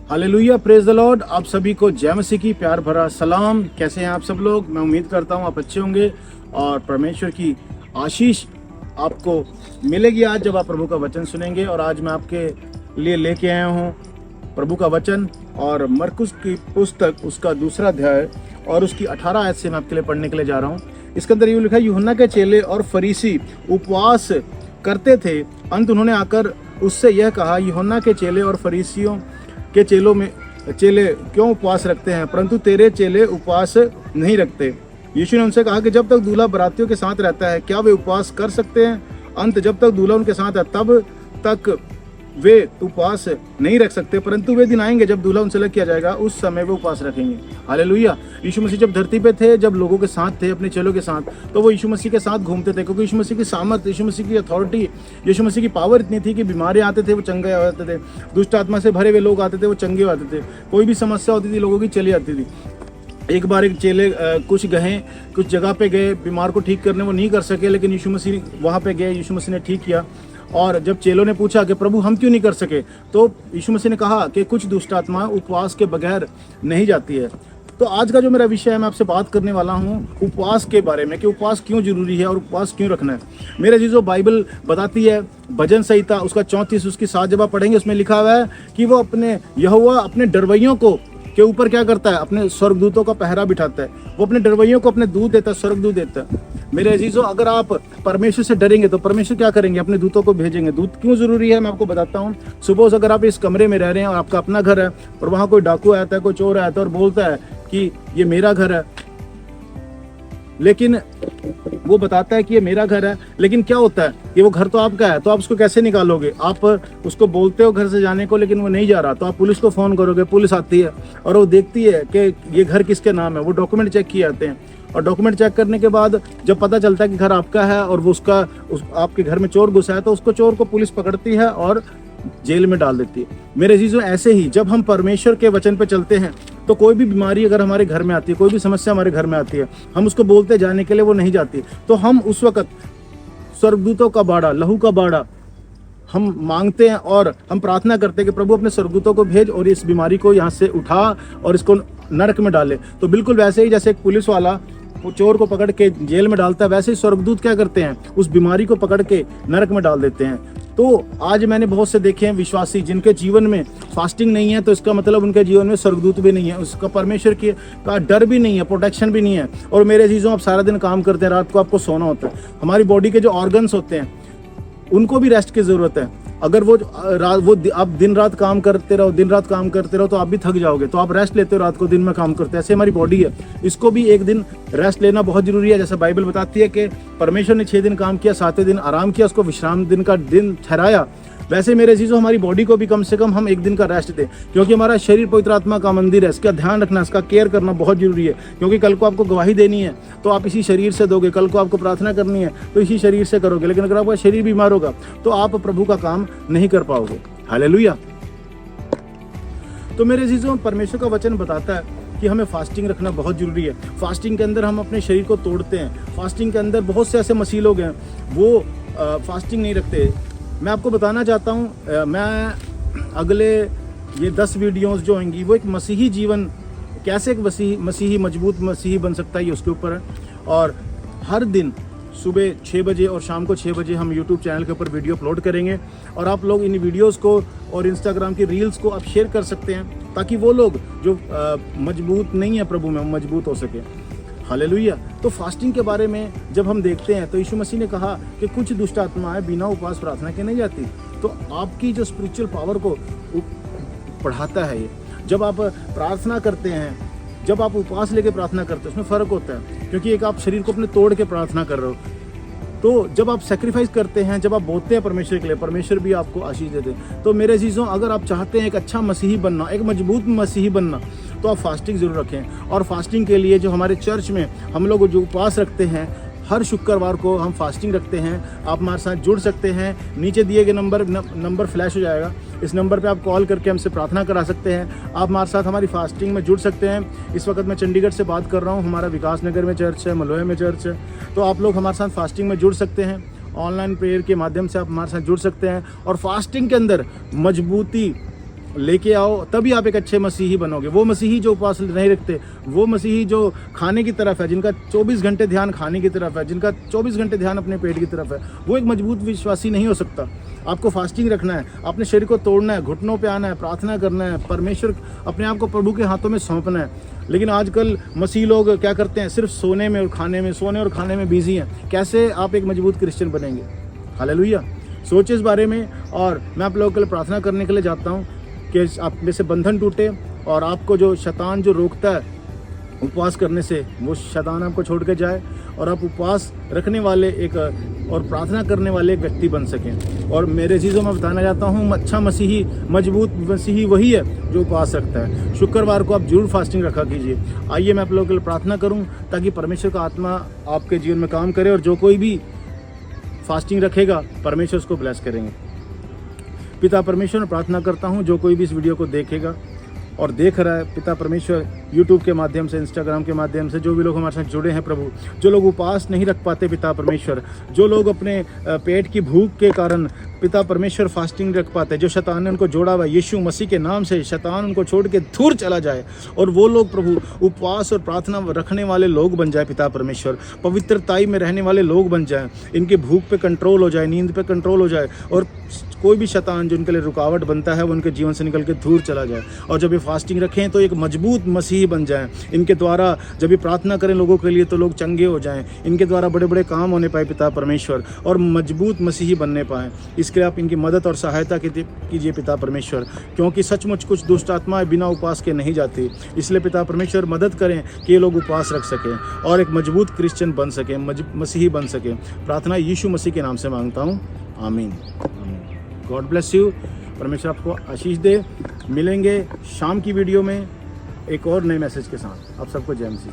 Hallelujah, praise the Lord. आप सभी को जय मसीह की प्यार भरा सलाम। कैसे हैं आप सब लोग? मैं उम्मीद करता हूं आप अच्छे होंगे और परमेश्वर की आशीष आपको मिलेगी आज जब आप प्रभु का वचन सुनेंगे। और आज मैं आपके लिए लेके आया हूं प्रभु का वचन और मरकुस की पुस्तक उसका 2 अध्याय और उसकी 18 आयत से मैं आपके लिए पढ़ने के लिए जा रहा हूं। इसके अंदर यूँ लिखा है, यूहन्ना के चेले और फरीसी उपवास करते थे। अंत उन्होंने आकर उससे यह कहा, यूहन्ना के चेले और फरीसियों के चेले क्यों उपवास रखते हैं, परंतु तेरे चेले उपवास नहीं रखते। यीशु ने उनसे कहा कि जब तक दूल्हा बरातियों के साथ रहता है क्या वे उपवास कर सकते हैं? अंत जब तक दूल्हा उनके साथ है तब तक वे उपवास नहीं रख सकते, परंतु वे दिन आएंगे जब दूल्हा उनसे अलग किया जाएगा, उस समय वे उपवास रखेंगे। हालेलुया। यीशु मसीह जब धरती पे थे, जब लोगों के साथ थे, अपने चेलों के साथ, तो वो यीशु मसीह के साथ घूमते थे, क्योंकि यीशु मसीह की सामर्थ, यीशु मसीह की अथॉरिटी, यीशु मसीह की पावर इतनी थी कि बीमारी आते थे वो चंगे हो जाते थे, दुष्ट आत्मा से भरे हुए लोग आते थे वो चंगे हो जाते थे, कोई भी समस्या होती थी लोगों की चली जाती थी। एक बार एक चेले कुछ जगह पे गए बीमार को ठीक करने, वो नहीं कर सके, लेकिन यीशु मसीह वहाँ पे गए, यीशु मसीह ने ठीक किया। और जब चेलों ने पूछा कि प्रभु हम क्यों नहीं कर सके, तो यीशु मसीह ने कहा कि कुछ दुष्ट आत्मा उपवास के बगैर नहीं जाती है। तो आज का जो मेरा विषय है, मैं आपसे बात करने वाला हूँ उपवास के बारे में, कि उपवास क्यों जरूरी है और उपवास क्यों रखना है। मेरे चीज़ों बाइबल बताती है, भजन संहिता उसका 34 उसकी 7 जब आप पढ़ेंगे, उसमें लिखा हुआ है कि वो यहोवा अपने डरवैयों के ऊपर क्या करता है, अपने स्वर्गदूतों का पहरा बिठाता है। वो अपने डरवैयों को अपने दूत देता है, स्वर्गदूत देता है। मेरे अजीजों, अगर आप परमेश्वर से डरेंगे तो परमेश्वर क्या करेंगे, अपने दूतों को भेजेंगे। दूत क्यों जरूरी है मैं आपको बताता हूँ। सपोज अगर आप इस कमरे में रह रहे हैं और आपका अपना घर है और वहाँ कोई डाकू आता है, कोई चोर आता है और बोलता है कि ये मेरा घर है, लेकिन वो बताता है कि ये मेरा घर है, लेकिन क्या होता है कि वो घर तो आपका है, तो आप उसको कैसे निकालोगे? आप उसको बोलते हो घर से जाने को, लेकिन वो नहीं जा रहा, तो आप पुलिस को फ़ोन करोगे। पुलिस आती है और वो देखती है कि ये घर किसके नाम है। वो डॉक्यूमेंट चेक किए जाते हैं और डॉक्यूमेंट चेक करने के बाद जब पता चलता है कि घर आपका है और वो आपके घर में चोर घुसा है, तो उसको चोर को पुलिस पकड़ती है और जेल में डाल देती है। मेरे अजीजों, ऐसे ही जब हम परमेश्वर के वचन पे चलते हैं तो कोई भी बीमारी अगर हमारे घर में आती है, कोई भी समस्या हमारे घर में आती है, हम उसको बोलते जाने के लिए, वो नहीं जाती, तो हम उस वक्त स्वर्गदूतों का बाड़ा, लहू का बाड़ा हम मांगते हैं और हम प्रार्थना करते हैं कि प्रभु अपने स्वर्गदूतों को भेज और इस बीमारी को यहाँ से उठा और इसको नरक में डाले। तो बिल्कुल वैसे ही जैसे एक पुलिस वाला वो चोर को पकड़ के जेल में डालता है, वैसे ही स्वर्गदूत क्या करते हैं, उस बीमारी को पकड़ के नरक में डाल देते हैं। तो आज मैंने बहुत से देखे हैं विश्वासी जिनके जीवन में फास्टिंग नहीं है, तो इसका मतलब उनके जीवन में स्वर्गदूत भी नहीं है, उसका परमेश्वर का डर भी नहीं है, प्रोटेक्शन भी नहीं है। और मेरे चीज़ों, आप सारा दिन काम करते हैं, रात को आपको सोना होता है। हमारी बॉडी के जो ऑर्गन्स होते हैं उनको भी रेस्ट की ज़रूरत है। अगर वो आप दिन रात काम करते रहो तो आप भी थक जाओगे, तो आप रेस्ट लेते हो, रात को दिन में काम करते हो। ऐसे हमारी बॉडी है, इसको भी एक दिन रेस्ट लेना बहुत जरूरी है। जैसे बाइबल बताती है कि परमेश्वर ने 6 दिन काम किया, 7वें दिन आराम किया, उसको विश्राम दिन का दिन ठहराया। वैसे मेरे चीज़ों, हमारी बॉडी को भी कम से कम हम एक दिन का रेस्ट दें, क्योंकि हमारा शरीर पवित्र आत्मा का मंदिर है। इसका ध्यान रखना, इसका केयर करना बहुत जरूरी है, क्योंकि कल को आपको गवाही देनी है तो आप इसी शरीर से दोगे, कल को आपको प्रार्थना करनी है तो इसी शरीर से करोगे। लेकिन अगर आपका शरीर बीमार होगा तो आप प्रभु का काम नहीं कर पाओगे। हालेलुया। तो मेरे चीज़ों, परमेश्वर का वचन बताता है कि हमें फास्टिंग रखना बहुत ज़रूरी है। फास्टिंग के अंदर हम अपने शरीर को तोड़ते हैं। फास्टिंग के अंदर बहुत से ऐसे मसीह लोग हैं वो फास्टिंग नहीं रखते। मैं आपको बताना चाहता हूँ, मैं अगले ये 10 वीडियोस जो होंगी वो एक मसीही जीवन, कैसे एक मसीही मजबूत मसीही बन सकता है, ये उसके ऊपर है। और हर दिन सुबह 6 बजे और शाम को 6 बजे हम YouTube चैनल के ऊपर वीडियो अपलोड करेंगे और आप लोग इन वीडियोस को और इंस्टाग्राम की रील्स को आप शेयर कर सकते हैं, ताकि वो लोग जो मजबूत नहीं है प्रभु में, मजबूत हो सके। हालेलुया। तो फास्टिंग के बारे में जब हम देखते हैं तो यीशु मसीह ने कहा कि कुछ दुष्ट आत्माएं बिना उपवास प्रार्थना के नहीं जाती। तो आपकी जो स्पिरिचुअल पावर को बढ़ाता है ये। जब आप प्रार्थना करते हैं, जब आप उपवास लेके प्रार्थना करते हैं, उसमें फ़र्क होता है, क्योंकि एक आप शरीर को अपने तोड़ के प्रार्थना कर रहे हो। तो जब आप सेक्रीफाइस करते हैं, जब आप बोलते हैं परमेश्वर के लिए, परमेश्वर भी आपको आशीष देते हैं। तो मेरे चीज़ों, अगर आप चाहते हैं एक अच्छा मसीही बनना, एक मजबूत मसीही बनना, तो आप फास्टिंग ज़रूर रखें। और फास्टिंग के लिए जो हमारे चर्च में हम लोग जो उपवास रखते हैं, हर शुक्रवार को हम फास्टिंग रखते हैं। आप हमारे साथ जुड़ सकते हैं, नीचे दिए गए नंबर फ्लैश हो जाएगा, इस नंबर पे आप कॉल करके हमसे प्रार्थना करा सकते हैं। आप हमारे साथ हमारी फास्टिंग में जुड़ सकते हैं। इस वक्त मैं चंडीगढ़ से बात कर रहा हूँ, हमारा विकास नगर में चर्च है, मलोहे में चर्च है, तो आप लोग हमारे साथ फास्टिंग में जुड़ सकते हैं। ऑनलाइन प्रेयर के माध्यम से आप हमारे साथ जुड़ सकते हैं और फास्टिंग के अंदर मजबूती लेके आओ, तभी आप एक अच्छे मसीही बनोगे। वो मसीही जो उपवास नहीं रखते, वो मसीही जो खाने की तरफ है, जिनका 24 घंटे ध्यान खाने की तरफ है, जिनका 24 घंटे ध्यान अपने पेट की तरफ है, वो एक मजबूत विश्वासी नहीं हो सकता। आपको फास्टिंग रखना है, अपने शरीर को तोड़ना है, घुटनों पे आना है, प्रार्थना करना है, परमेश्वर अपने आप को प्रभु के हाथों में सौंपना है। लेकिन आजकल मसीह लोग क्या करते हैं, सिर्फ सोने में और खाने में, सोने और खाने में बिजी हैं। कैसे आप एक मजबूत क्रिश्चियन बनेंगे? हालेलुया। सोचिए इस बारे में। और मैं आप लोगों के लिए प्रार्थना करने के लिए जाता हूँ कि आप में से बंधन टूटे और आपको जो शैतान जो रोकता है उपवास करने से, वो शैतान आपको छोड़ के जाए और आप उपवास रखने वाले एक और प्रार्थना करने वाले एक व्यक्ति बन सकें। और मेरे चीज़ों में बताना चाहता हूँ, अच्छा मसीही, मजबूत मसीही वही है जो उपवास रखता है। शुक्रवार को आप जरूर फास्टिंग रखा कीजिए। आइए मैं आप लोगों के लिए प्रार्थना करूँ ताकि परमेश्वर का आत्मा आपके जीवन में काम करे और जो कोई भी फास्टिंग रखेगा परमेश्वर उसको ब्लेस करेंगे। पिता परमेश्वर, मैं प्रार्थना करता हूँ जो कोई भी इस वीडियो को देखेगा और देख रहा है, पिता परमेश्वर, यूट्यूब के माध्यम से, इंस्टाग्राम के माध्यम से, जो भी लोग हमारे साथ जुड़े हैं प्रभु, जो लोग उपवास नहीं रख पाते पिता परमेश्वर, जो लोग अपने पेट की भूख के कारण पिता परमेश्वर फास्टिंग रख पाते, जो शैतान ने उनको जोड़ा हुआ, यीशु मसीह के नाम से शैतान उनको छोड़ के दूर चला जाए और वो लोग प्रभु उपवास और प्रार्थना रखने वाले लोग बन जाए पिता परमेश्वर, पवित्रताई में रहने वाले लोग बन जाए, इनकी भूख पे कंट्रोल हो जाए, नींद पे कंट्रोल हो जाए और कोई भी शैतान जो उनके लिए रुकावट बनता है वो उनके जीवन से निकल के दूर चला जाए। और जब ये फास्टिंग रखें तो एक मजबूत मसीही बन जाएं। इनके द्वारा जब ये प्रार्थना करें लोगों के लिए तो लोग चंगे हो जाएं, इनके द्वारा बड़े बड़े काम होने पाए पिता परमेश्वर और मजबूत मसीही बनने पाएँ। इसके लिए आप इनकी मदद और सहायता कीजिए पिता परमेश्वर, क्योंकि सचमुच कुछ दुष्ट आत्माएं बिना उपवास के नहीं जाती। इसलिए पिता परमेश्वर मदद करें कि ये लोग उपवास रख सकें और एक मजबूत क्रिश्चियन बन सकें, मसीही बन सकें। प्रार्थना यीशु मसीह के नाम से मांगता हूँ, आमीन। God bless you. परमेश्वर आपको आशीष दे। मिलेंगे शाम की वीडियो में एक और नए मैसेज के साथ। आप सबको जय मसीह।